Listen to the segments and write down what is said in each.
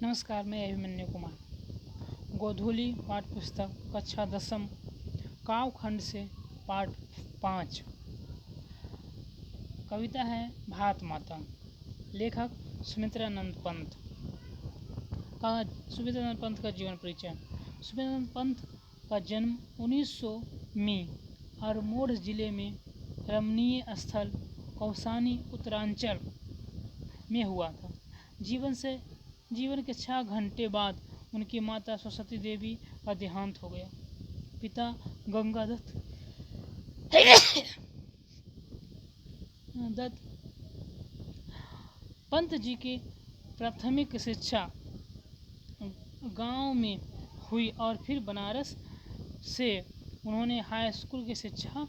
नमस्कार, मैं अभिमन्यु कुमार। गोधूली पाठ पुस्तक कक्षा 10 काव्यखंड से पाठ 5। कविता है भारत माता। लेखक सुमित्रानंद पंत का जीवन परिचय। सुमित्रानंद पंत का जन्म 1900 में अरमोड़ जिले में रमणीय स्थल कौसानी उत्तरांचल में हुआ था। जीवन के 6 घंटे बाद उनकी माता सरस्वती देवी का देहांत हो गया। पिता गंगादत्त पंत जी की प्राथमिक शिक्षा गांव में हुई और फिर बनारस से उन्होंने हाई स्कूल की शिक्षा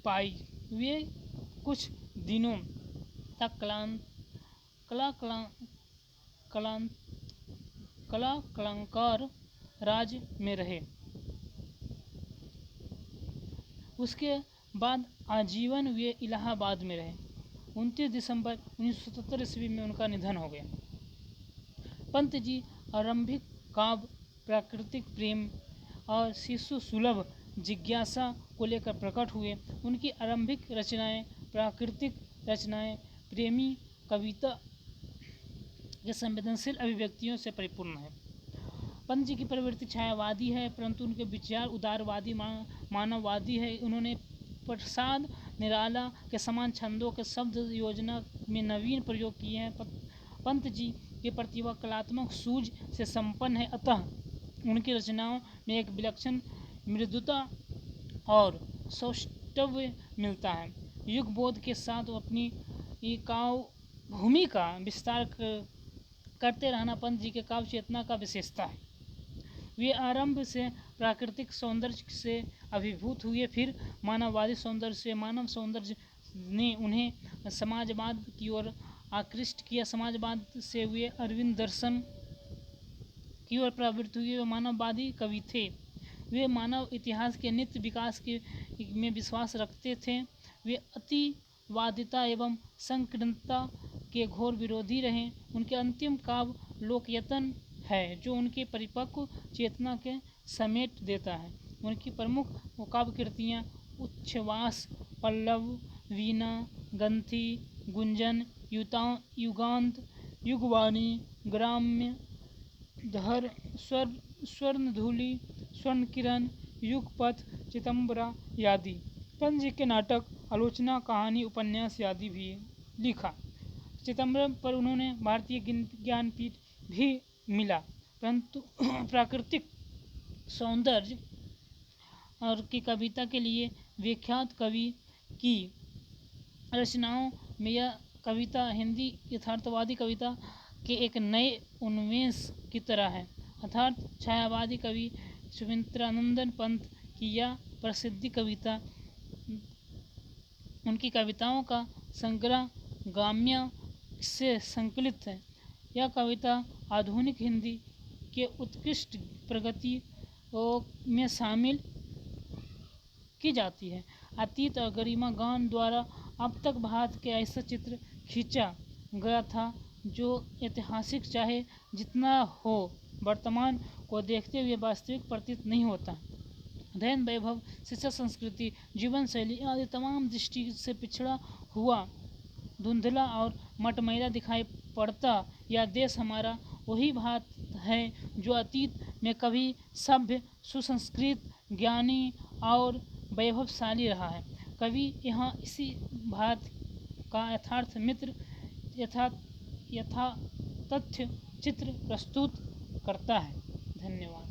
पाई। वे कुछ दिनों तक कलाकंकार राज्य में रहे। उसके बाद आजीवन वे इलाहाबाद में रहे। 29 दिसंबर 1977 ईस्वी में उनका निधन हो गया। पंत जी आरंभिक काव्य प्राकृतिक प्रेम और शिशु सुलभ जिज्ञासा को लेकर प्रकट हुए। उनकी आरंभिक रचनाएं प्राकृतिक रचनाएं प्रेमी कविता के संवेदनशील अभिव्यक्तियों से परिपूर्ण है। पंत जी की प्रवृत्ति छायावादी है, परंतु उनके विचार उदारवादी मानववादी है। उन्होंने प्रसाद निराला के समान छंदों के शब्द योजना में नवीन प्रयोग किए हैं। पंत जी की प्रतिभा कलात्मक सूझ से संपन्न है, अतः उनकी रचनाओं में एक विलक्षण मृदुता और सौष्ठव मिलता है। युग बोध के साथ अपनी काव्य भूमि का विस्तार करते रहना पंत जी के काव्य चेतना का विशेषता है। वे आरंभ से प्राकृतिक सौंदर्य से अभिभूत हुए, फिर मानववादी सौंदर्य से। मानव सौंदर्य ने उन्हें समाजवाद की ओर आकृष्ट किया। समाजवाद से वे अरविंद दर्शन की ओर प्रवृत्त हुए। वे मानववादी कवि थे। वे मानव इतिहास के नित्य विकास में विश्वास रखते थे। वे अतिवादिता एवं संकीर्णता के घोर विरोधी रहे। उनके अंतिम काव्य लोकयतन है, जो उनके परिपक्व चेतना के समेट देता है। उनकी प्रमुख काव्य कृतियाँ उच्छ्वास, पल्लव, वीणा, गंथी, गुंजन, युगांत, युगवाणी, ग्राम्य, धर, स्वर्णधूलि, स्वर्णकिरण, युगपथ, चितंबरा आदि। पंत जी के नाटक, आलोचना, कहानी, उपन्यास आदि भी लिखा। चिदंबरम पर उन्होंने भारतीय ज्ञानपीठ भी मिला, परंतु प्राकृतिक सौंदर्य और की कविता के लिए विख्यात कवि की रचनाओं में यह कविता हिंदी यथार्थवादी कविता के एक नए उन्मेष की तरह है। अर्थात छायावादी कवि सुमित्रानंद पंत की यह प्रसिद्ध कविता उनकी कविताओं का संग्रह गाम्या से संकलित है। यह कविता आधुनिक हिंदी के उत्कृष्ट प्रगति में शामिल की जाती है। अतीत और गरिमा गान द्वारा अब तक भारत के ऐसा चित्र खींचा गया था जो ऐतिहासिक चाहे जितना हो, वर्तमान को देखते हुए वास्तविक प्रतीत नहीं होता। अध्ययन, वैभव, शिक्षा, संस्कृति, जीवन शैली आदि तमाम दृष्टि से पिछड़ा हुआ, धुंधला और मटमैला दिखाई पड़ता यह देश हमारा वही भारत है जो अतीत में कभी सभ्य, सुसंस्कृत, ज्ञानी और वैभवशाली रहा है। कवि यहाँ इसी भारत का यथातथ्य चित्र प्रस्तुत करता है। धन्यवाद।